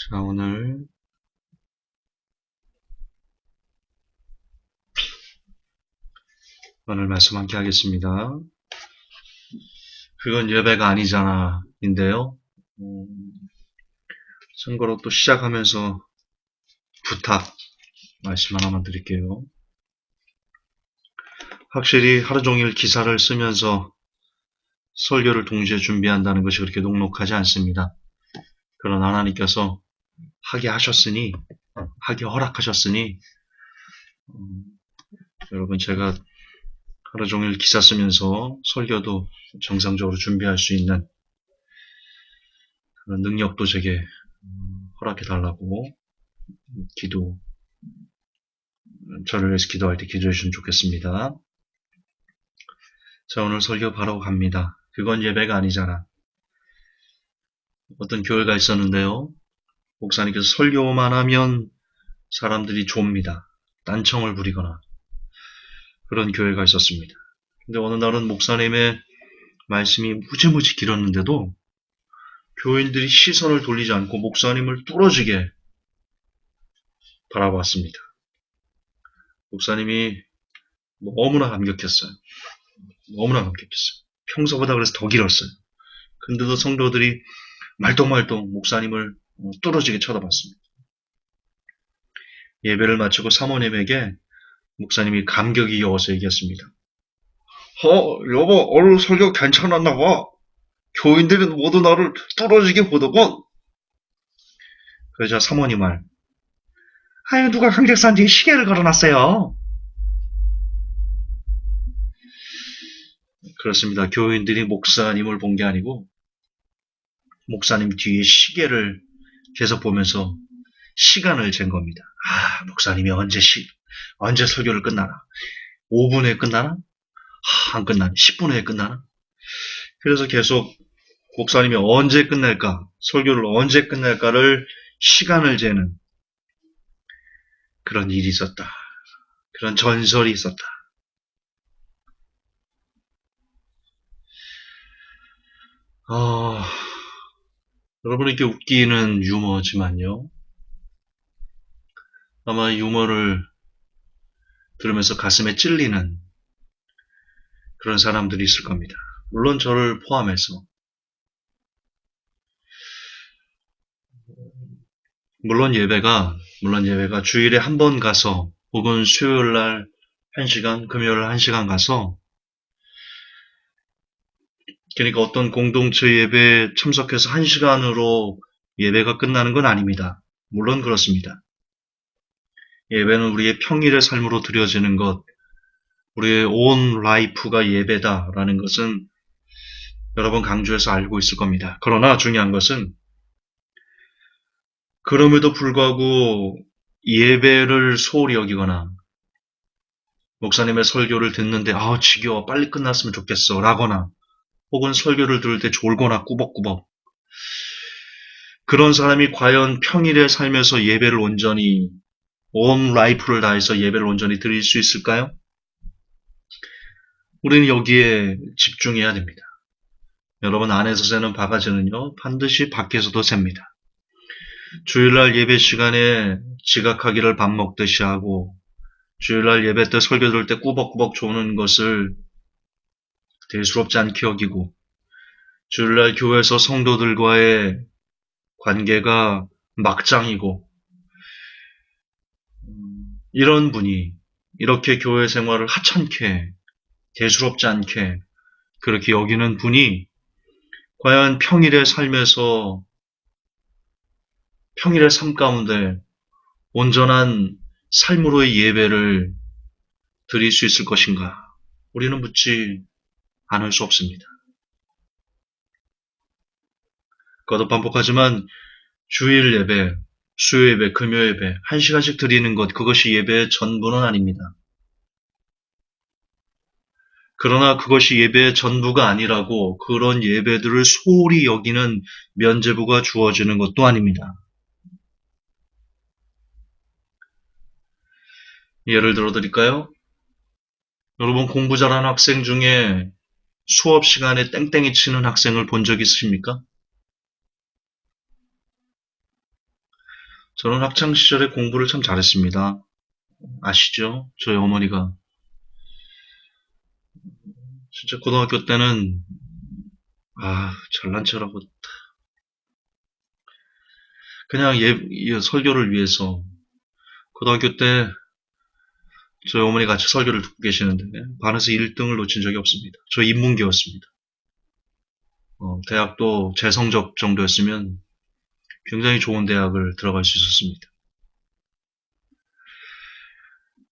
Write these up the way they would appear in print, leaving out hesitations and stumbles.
자, 오늘 말씀 함께 하겠습니다. 그건 예배가 아니잖아, 인데요. 선거로 또 시작하면서 부탁, 말씀 하나만 드릴게요. 확실히 하루 종일 기사를 쓰면서 설교를 동시에 준비한다는 것이 그렇게 녹록하지 않습니다. 그러나 하나님께서 하게 하셨으니, 하게 허락하셨으니, 여러분 제가 하루 종일 기사 쓰면서 설교도 정상적으로 준비할 수 있는 그런 능력도 제게 허락해 달라고 저를 위해서 기도할 때 기도해 주시면 좋겠습니다. 자, 오늘 설교 바로 갑니다. 그건 예배가 아니잖아. 어떤 교회가 있었는데요. 목사님께서 설교만 하면 사람들이 좁니다. 딴청을 부리거나 그런 교회가 있었습니다. 근데 어느 날은 목사님의 말씀이 무지무지 길었는데도 교인들이 시선을 돌리지 않고 목사님을 뚫어지게 바라봤습니다. 목사님이 너무나 감격했어요. 너무나 감격했어요. 평소보다 그래서 더 길었어요. 근데도 성도들이 말똥말똥 목사님을 뚫어지게 쳐다봤습니다. 예배를 마치고 사모님에게 목사님이 감격이 여워서 얘기했습니다. 여보, 오늘 설교 괜찮았나 봐. 교인들은 모두 나를 뚫어지게 보더군. 그러자 사모님 말, 아유, 누가 강직사한테 시계를 걸어놨어요. 그렇습니다. 교인들이 목사님을 본 게 아니고 목사님 뒤에 시계를 계속 보면서 시간을 잰 겁니다. 목사님이 언제 설교를 끝나나? 5분 후에 끝나나? 안 끝나나? 10분 후에 끝나나? 그래서 계속 목사님이 언제 끝날까? 설교를 언제 끝날까를 시간을 재는 그런 일이 있었다. 그런 전설이 있었다. 여러분에게 웃기는 유머지만요. 아마 유머를 들으면서 가슴에 찔리는 그런 사람들이 있을 겁니다. 물론 저를 포함해서. 물론 예배가 주일에 한 번 가서 혹은 수요일 날 1시간, 금요일 날 1시간 가서 그러니까 어떤 공동체 예배에 참석해서 1시간으로 예배가 끝나는 건 아닙니다. 물론 그렇습니다. 예배는 우리의 평일의 삶으로 드려지는 것, 우리의 온 라이프가 예배다라는 것은 여러 번 강조해서 알고 있을 겁니다. 그러나 중요한 것은 그럼에도 불구하고 예배를 소홀히 여기거나 목사님의 설교를 듣는데 지겨워 빨리 끝났으면 좋겠어 라거나 혹은 설교를 들을 때 졸거나 꾸벅꾸벅 그런 사람이 과연 평일에 살면서 예배를 온전히 온 라이프를 다해서 예배를 온전히 드릴 수 있을까요? 우리는 여기에 집중해야 됩니다. 여러분 안에서 새는 바가지는요 반드시 밖에서도 셉니다. 주일날 예배 시간에 지각하기를 밥 먹듯이 하고 주일날 예배 때 설교 들을 때 꾸벅꾸벅 조는 것을 대수롭지 않게 여기고 주일날 교회에서 성도들과의 관계가 막장이고 이런 분이 이렇게 교회 생활을 하찮게 대수롭지 않게 그렇게 여기는 분이 과연 평일의 삶에서 평일의 삶 가운데 온전한 삶으로의 예배를 드릴 수 있을 것인가? 우리는 묻지 않을 수 없습니다. 거듭 반복하지만 주일 예배, 수요 예배, 금요 예배 1시간씩 드리는 것 그것이 예배의 전부는 아닙니다. 그러나 그것이 예배의 전부가 아니라고 그런 예배들을 소홀히 여기는 면죄부가 주어지는 것도 아닙니다. 예를 들어 드릴까요? 여러분 공부 잘하는 학생 중에 수업 시간에 땡땡이 치는 학생을 본 적 있으십니까? 저는 학창 시절에 공부를 참 잘했습니다. 아시죠? 저희 어머니가 진짜 고등학교 때는 잘난 척하고 그냥 설교를 위해서 고등학교 때 저희 어머니 같이 설교를 듣고 계시는데 반에서 1등을 놓친 적이 없습니다. 저 인문계였습니다. 대학도 제 성적 정도였으면 굉장히 좋은 대학을 들어갈 수 있었습니다.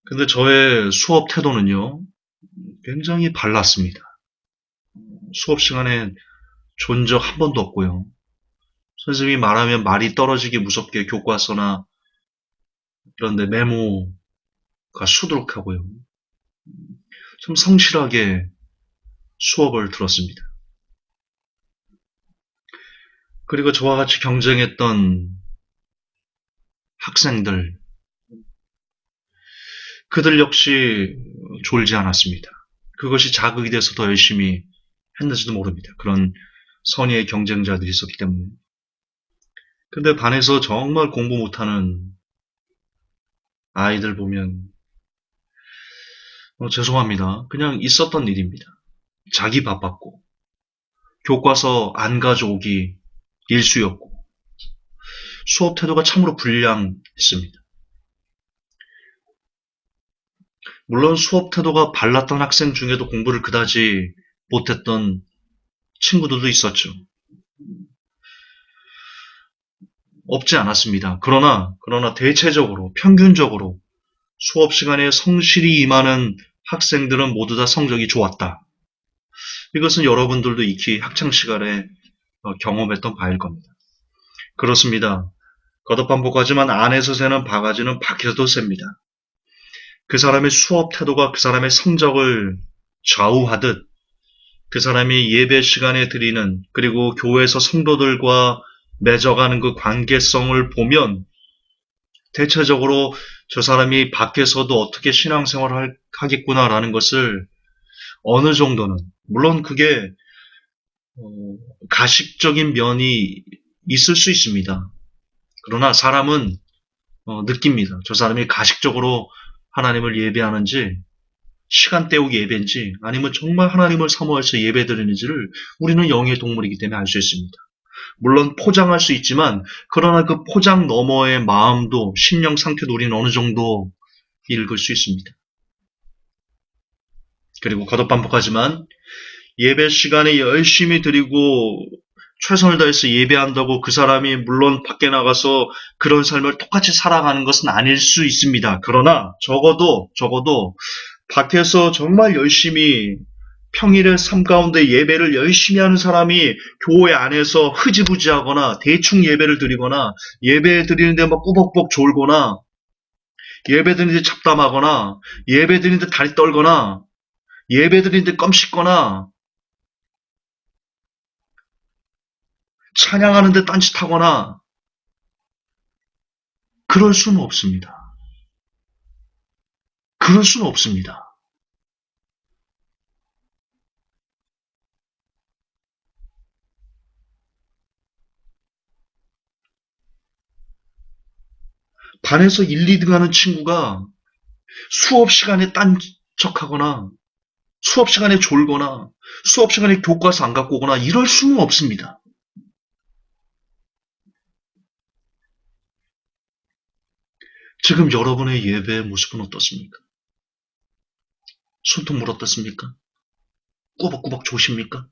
근데 저의 수업 태도는요, 굉장히 발랐습니다. 수업 시간에 존 적 한 번도 없고요. 선생님이 말하면 말이 떨어지기 무섭게 교과서나 그런데 메모가 수두룩하고요. 좀 성실하게 수업을 들었습니다. 그리고 저와 같이 경쟁했던 학생들, 그들 역시 졸지 않았습니다. 그것이 자극이 돼서 더 열심히 했는지도 모릅니다. 그런 선의의 경쟁자들이 있었기 때문에. 근데 반에서 정말 공부 못하는 아이들 보면 죄송합니다. 그냥 있었던 일입니다. 자기 바빴고 교과서 안 가져오기 일수였고 수업 태도가 참으로 불량했습니다. 물론 수업 태도가 발랐던 학생 중에도 공부를 그다지 못했던 친구들도 있었죠. 없지 않았습니다. 그러나 대체적으로 평균적으로 수업 시간에 성실히 임하는 학생들은 모두 다 성적이 좋았다. 이것은 여러분들도 익히 학창 시간에 경험했던 바일 겁니다. 그렇습니다. 거듭반복하지만 안에서 새는 바가지는 밖에서도 셉니다. 그 사람의 수업 태도가 그 사람의 성적을 좌우하듯 그 사람이 예배 시간에 드리는 그리고 교회에서 성도들과 맺어가는 그 관계성을 보면 대체적으로 저 사람이 밖에서도 어떻게 신앙생활을 하겠구나라는 것을 어느 정도는 물론 그게 가식적인 면이 있을 수 있습니다. 그러나 사람은 느낍니다. 저 사람이 가식적으로 하나님을 예배하는지 시간 때우기 예배인지 아니면 정말 하나님을 사모해서 예배드리는지를 우리는 영의 동물이기 때문에 알 수 있습니다. 물론 포장할 수 있지만 그러나 그 포장 너머의 마음도 심령 상태도 우리는 어느 정도 읽을 수 있습니다. 그리고 거듭 반복하지만 예배 시간에 열심히 드리고 최선을 다해서 예배한다고 그 사람이 물론 밖에 나가서 그런 삶을 똑같이 살아가는 것은 아닐 수 있습니다. 그러나 적어도 밖에서 정말 열심히 평일의 삶 가운데 예배를 열심히 하는 사람이 교회 안에서 흐지부지하거나 대충 예배를 드리거나 예배 드리는데 막 꾸벅꾸벅 졸거나 예배 드리는데 잡담하거나 예배 드리는데 다리 떨거나 예배 드리는데 껌 씹거나 찬양하는데 딴짓하거나 그럴 수는 없습니다. 그럴 수는 없습니다. 반에서 1, 2등 하는 친구가 수업 시간에 딴척하거나 수업 시간에 졸거나 수업 시간에 교과서 안 갖고 오거나 이럴 수는 없습니다. 지금 여러분의 예배의 모습은 어떻습니까? 손톱 물었었습니까? 꾸벅꾸벅 조십니까?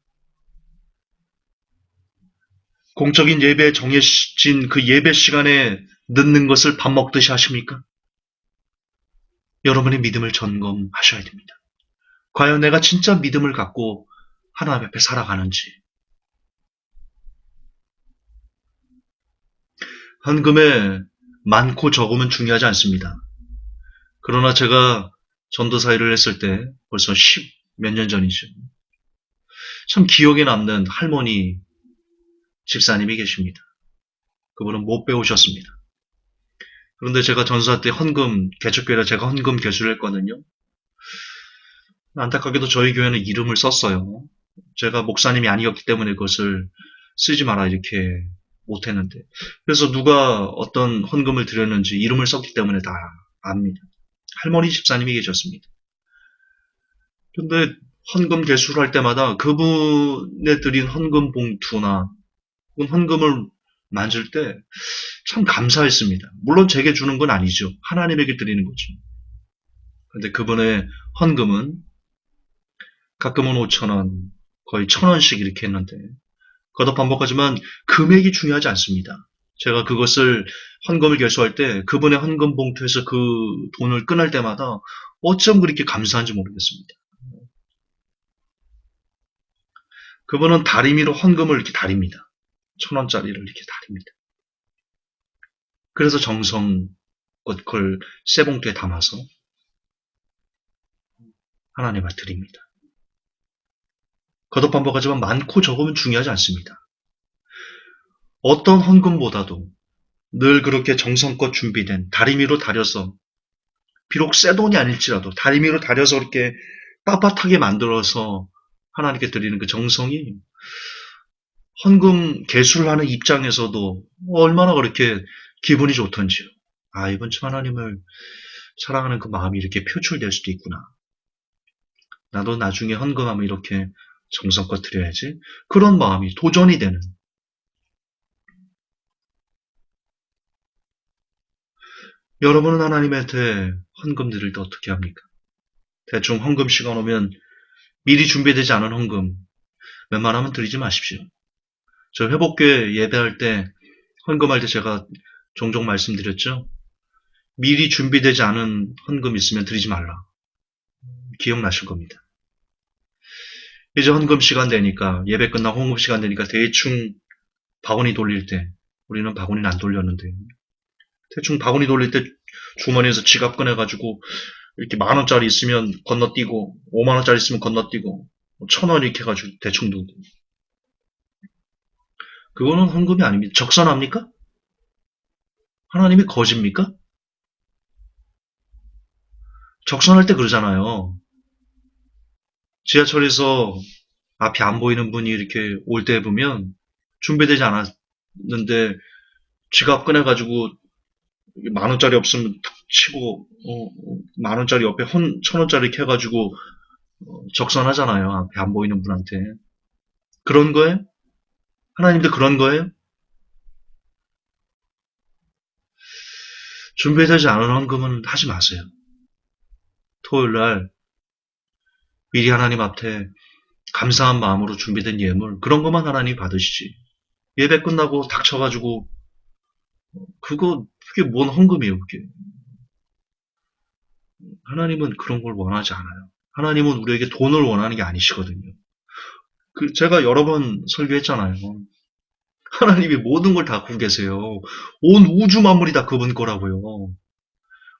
공적인 예배에 정해진 그 예배 시간에 늦는 것을 밥 먹듯이 하십니까? 여러분의 믿음을 점검하셔야 됩니다. 과연 내가 진짜 믿음을 갖고 하나님 앞에 살아가는지. 헌금에 많고 적으면 중요하지 않습니다. 그러나 제가 전도사 일을 했을 때 벌써 10 몇 년 전이죠. 참 기억에 남는 할머니 집사님이 계십니다. 그분은 못 배우셨습니다. 그런데 제가 전도사 때 헌금, 개척교회라 제가 헌금 개수를 했거든요. 안타깝게도 저희 교회는 이름을 썼어요. 제가 목사님이 아니었기 때문에 그것을 쓰지 마라 이렇게 못했는데. 그래서 누가 어떤 헌금을 드렸는지 이름을 썼기 때문에 다 압니다. 할머니 집사님이 계셨습니다. 근데 헌금 개수를 할 때마다 그분에 드린 헌금 봉투나 혹은 헌금을 만질 때 참 감사했습니다. 물론 제게 주는 건 아니죠. 하나님에게 드리는 거죠. 근데 그분의 헌금은 가끔은 5,000원, 거의 1,000원씩 이렇게 했는데 거듭 반복하지만 금액이 중요하지 않습니다. 제가 그것을 헌금을 결수할 때 그분의 헌금 봉투에서 그 돈을 꺼낼 때마다 어쩜 그렇게 감사한지 모르겠습니다. 그분은 다리미로 헌금을 이렇게 다립니다. 1,000원짜리를 이렇게 다립니다. 그래서 정성껏 그걸 쇠 봉투에 담아서 하나님께 드립니다. 거듭 반복하지만 많고 적으면 중요하지 않습니다. 어떤 헌금보다도 늘 그렇게 정성껏 준비된 다리미로 다려서 비록 새 돈이 아닐지라도 다리미로 다려서 그렇게 빳빳하게 만들어서 하나님께 드리는 그 정성이 헌금 개수를 하는 입장에서도 얼마나 그렇게 기분이 좋던지요. 아, 이번 주 하나님을 사랑하는 그 마음이 이렇게 표출될 수도 있구나. 나도 나중에 헌금하면 이렇게 정성껏 드려야지. 그런 마음이 도전이 되는. 여러분은 하나님한테 헌금 드릴 때 어떻게 합니까? 대충 헌금 시간 오면 미리 준비되지 않은 헌금 웬만하면 드리지 마십시오. 저 회복교회 예배할 때 헌금할 때 제가 종종 말씀드렸죠. 미리 준비되지 않은 헌금 있으면 드리지 말라. 기억나실 겁니다. 이제 헌금 시간 되니까 예배 끝나고 헌금 시간 되니까 대충 바구니 돌릴 때 우리는 바구니는 안 돌렸는데 대충 바구니 돌릴 때 주머니에서 지갑 꺼내가지고 이렇게 10,000원짜리 있으면 건너뛰고 50,000원짜리 있으면 건너뛰고 1,000원 이렇게 해가지고 대충 두고 그거는 헌금이 아닙니다. 적선합니까? 하나님이 거짓입니까? 적선할 때 그러잖아요. 지하철에서 앞이 안 보이는 분이 이렇게 올 때 보면 준비되지 않았는데 지갑 꺼내가지고 10,000원짜리 없으면 탁 치고 10,000원짜리 옆에 1,000원짜리 이렇게 해가지고 적선하잖아요. 앞에 안 보이는 분한테. 그런 거예요? 하나님도 그런 거예요? 준비되지 않은 헌금은 하지 마세요. 토요일 날 미리 하나님 앞에 감사한 마음으로 준비된 예물 그런 것만 하나님 받으시지. 예배 끝나고 닥쳐가지고 그게 뭔 헌금이에요, 그게. 하나님은 그런 걸 원하지 않아요. 하나님은 우리에게 돈을 원하는 게 아니시거든요. 제가 여러 번 설교했잖아요. 하나님이 모든 걸 다 갖고 계세요. 온 우주 만물이 다 그분 거라고요.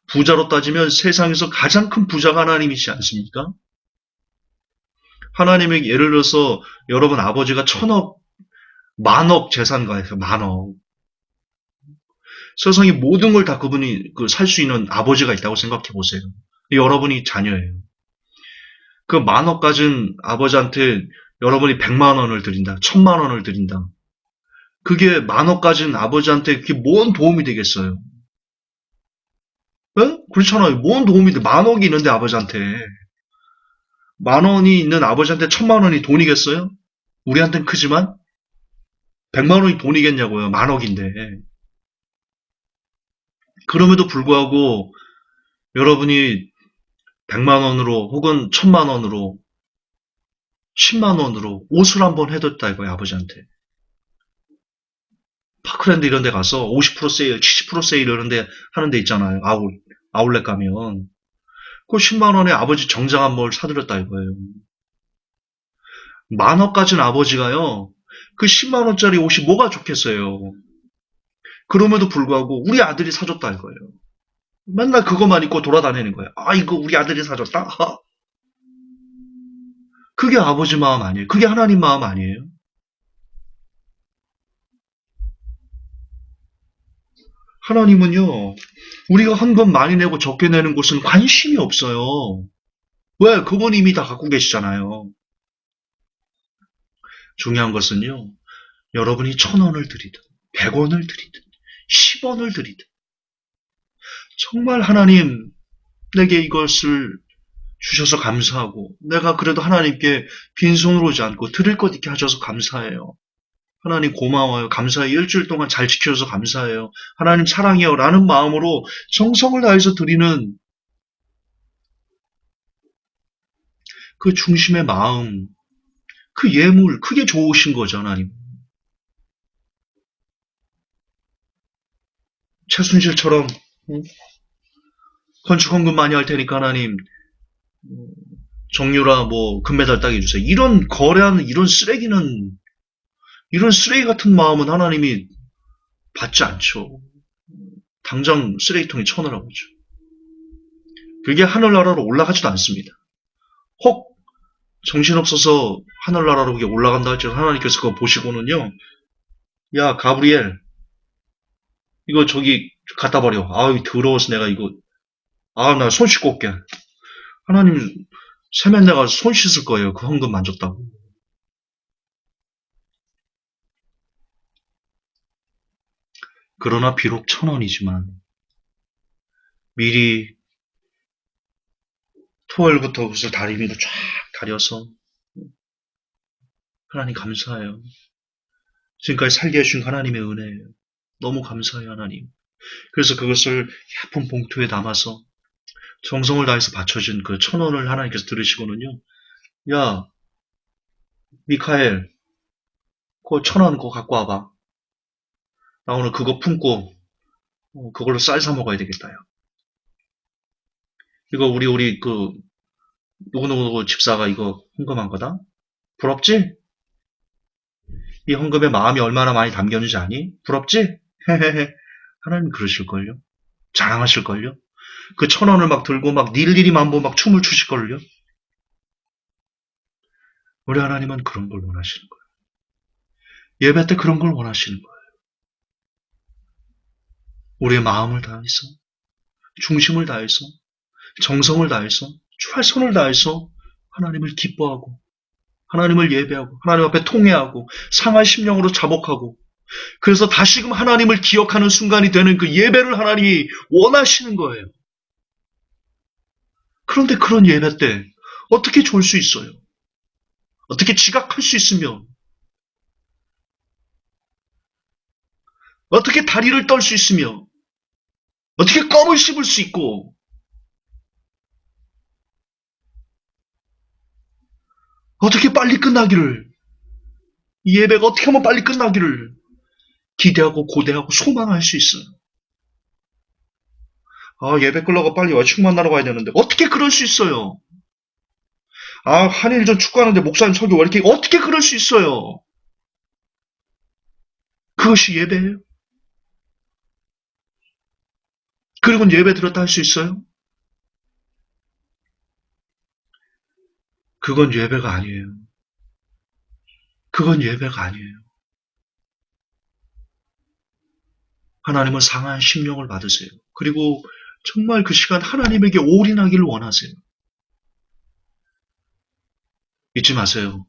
부자로 따지면 세상에서 가장 큰 부자가 하나님이시지 않습니까? 하나님에게 예를 들어서 여러분 아버지가 1,000억, 10,000억 재산가에서 10,000억. 세상의 모든 걸 다 그분이 살 수 있는 아버지가 있다고 생각해 보세요. 여러분이 자녀예요. 그 10,000억 가진 아버지한테 여러분이 100만 원을 드린다, 1,000만 원을 드린다. 그게 10,000억 가진 아버지한테 그게 뭔 도움이 되겠어요? 네? 그렇잖아요. 뭔 도움이 돼? 10,000억이 있는데 아버지한테. 10,000원이 있는 아버지한테 1,000만 원이 돈이겠어요? 우리한테는 크지만 100만 원이 돈이겠냐고요. 10,000억인데. 그럼에도 불구하고 여러분이 100만 원으로 혹은 1,000만 원으로 10만 원으로 옷을 한번 해뒀다 이거예요. 아버지한테. 파크랜드 이런 데 가서 50% 세일, 70% 세일 이런 데 하는 데 있잖아요. 아울렛 가면. 그 10만 원에 아버지 정장한 뭘 사드렸다 이거예요. 10,000원 가진 아버지가요. 그 10만 원짜리 옷이 뭐가 좋겠어요. 그럼에도 불구하고 우리 아들이 사줬다 이거예요. 맨날 그것만 입고 돌아다니는 거예요. 아, 이거 우리 아들이 사줬다? 그게 아버지 마음 아니에요. 그게 하나님 마음 아니에요. 하나님은요, 우리가 헌금 많이 내고 적게 내는 곳은 관심이 없어요. 왜? 그분 이미 다 갖고 계시잖아요. 중요한 것은요, 여러분이 1,000원을 드리든, 100원을 드리든 10원을 드리든 정말 하나님 내게 이것을 주셔서 감사하고 내가 그래도 하나님께 빈손으로 오지 않고 드릴 것 있게 하셔서 감사해요. 하나님 고마워요. 감사해요. 일주일 동안 잘 지켜줘서 감사해요. 하나님 사랑해요. 라는 마음으로 정성을 다해서 드리는 그 중심의 마음, 그 예물, 그게 좋으신 거죠, 하나님. 최순실처럼 건축헌금 많이 할 테니까 하나님 정유라 뭐 금메달 따게 해주세요. 이런 거래하는 이런 쓰레기는 이런 쓰레기 같은 마음은 하나님이 받지 않죠. 당장 쓰레기통에 쳐넣으라고 하죠. 그게 하늘나라로 올라가지도 않습니다. 혹 정신없어서 하늘나라로 그게 올라간다 할지라도 하나님께서 그거 보시고는요. 야 가브리엘 이거 저기 갖다 버려. 아유 더러워서 내가 이거 나 손 씻고 올게. 하나님 세면 내가 손 씻을 거예요. 그 헌금 만졌다고. 그러나 비록 1,000원이지만 미리 토요일부터 그것을 다리미로 쫙 다려서 하나님 감사해요. 지금까지 살게 해주신 하나님의 은혜예요. 너무 감사해요 하나님. 그래서 그것을 예쁜 봉투에 담아서 정성을 다해서 바쳐진 그 1,000원을 하나님께서 들으시고는요. 야 미카엘 그거 1,000원 그거 갖고 와봐. 나 오늘 그거 품고 그걸로 쌀 사 먹어야 되겠다. 야. 이거 우리 그 누구누구 집사가 이거 헌금한 거다? 부럽지? 이 헌금에 마음이 얼마나 많이 담겼는지 아니? 부럽지? 헤헤헤. 하나님 그러실걸요? 자랑하실걸요? 그 1,000원을 막 들고 막 일일이 만보 막 춤을 추실걸요? 우리 하나님은 그런 걸 원하시는 거예요. 예배 때 그런 걸 원하시는 거예요. 우리의 마음을 다해서, 중심을 다해서, 정성을 다해서, 최선을 다해서 하나님을 기뻐하고, 하나님을 예배하고, 하나님 앞에 통회하고, 상한 심령으로 자복하고, 그래서 다시금 하나님을 기억하는 순간이 되는 그 예배를 하나님이 원하시는 거예요. 그런데 그런 예배 때 어떻게 졸 수 있어요? 어떻게 지각할 수 있으며, 어떻게 다리를 떨 수 있으며, 어떻게 껌을 씹을 수 있고, 어떻게 빨리 끝나기를, 이 예배가 어떻게 하면 빨리 끝나기를 기대하고 고대하고 소망할 수 있어요. 예배 끝나고 빨리 여자친구 만나러 가야 되는데 어떻게 그럴 수 있어요? 한일전 축구하는데 목사님 설교 왜 이렇게 어떻게 그럴 수 있어요? 그것이 예배예요? 그리고는 예배 들었다 할 수 있어요? 그건 예배가 아니에요. 그건 예배가 아니에요. 하나님은 상한 심령을 받으세요. 그리고 정말 그 시간 하나님에게 올인하기를 원하세요. 잊지 마세요.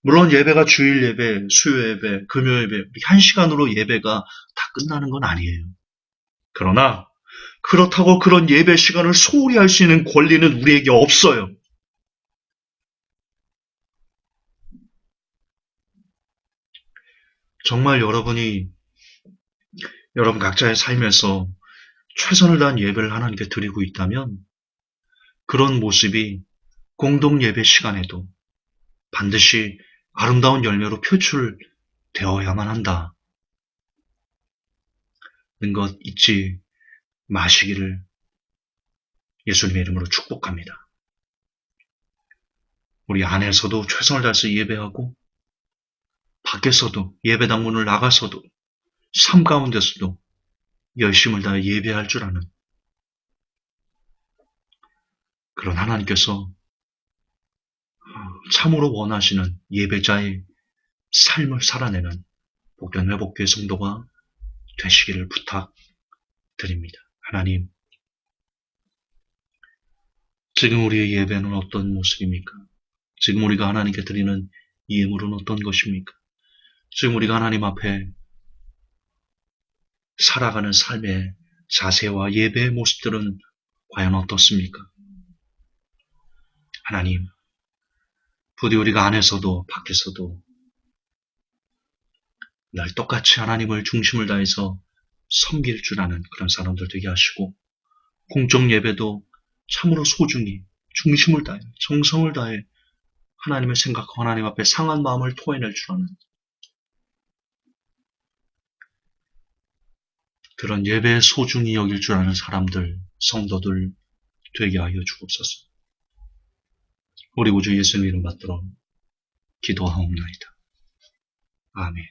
물론 예배가 주일 예배, 수요 예배, 금요 예배, 한 시간으로 예배가 다 끝나는 건 아니에요. 그러나 그렇다고 그런 예배 시간을 소홀히 할 수 있는 권리는 우리에게 없어요. 정말 여러분 각자의 삶에서 최선을 다한 예배를 하나님께 드리고 있다면 그런 모습이 공동 예배 시간에도 반드시 아름다운 열매로 표출되어야만 한다는 것 잊지 마시기를 예수님의 이름으로 축복합니다. 우리 안에서도 최선을 다해서 예배하고 밖에서도 예배당 문을 나가서도 삶 가운데서도 열심을 다해 예배할 줄 아는 그런 하나님께서 참으로 원하시는 예배자의 삶을 살아내는 복된 회복교회 성도가 되시기를 부탁드립니다. 하나님, 지금 우리의 예배는 어떤 모습입니까? 지금 우리가 하나님께 드리는 예물은 어떤 것입니까? 지금 우리가 하나님 앞에 살아가는 삶의 자세와 예배의 모습들은 과연 어떻습니까? 하나님, 부디 우리가 안에서도 밖에서도 늘 똑같이 하나님을 중심을 다해서 섬길 줄 아는 그런 사람들 되게 하시고, 공적 예배도 참으로 소중히 중심을 다해 정성을 다해 하나님을 생각하고 하나님 앞에 상한 마음을 토해낼 줄 아는 그런 예배에 소중히 여길 줄 아는 사람들, 성도들 되게 하여 주옵소서. 우리 구주 예수님 이름 받들어 기도하옵나이다. 아멘.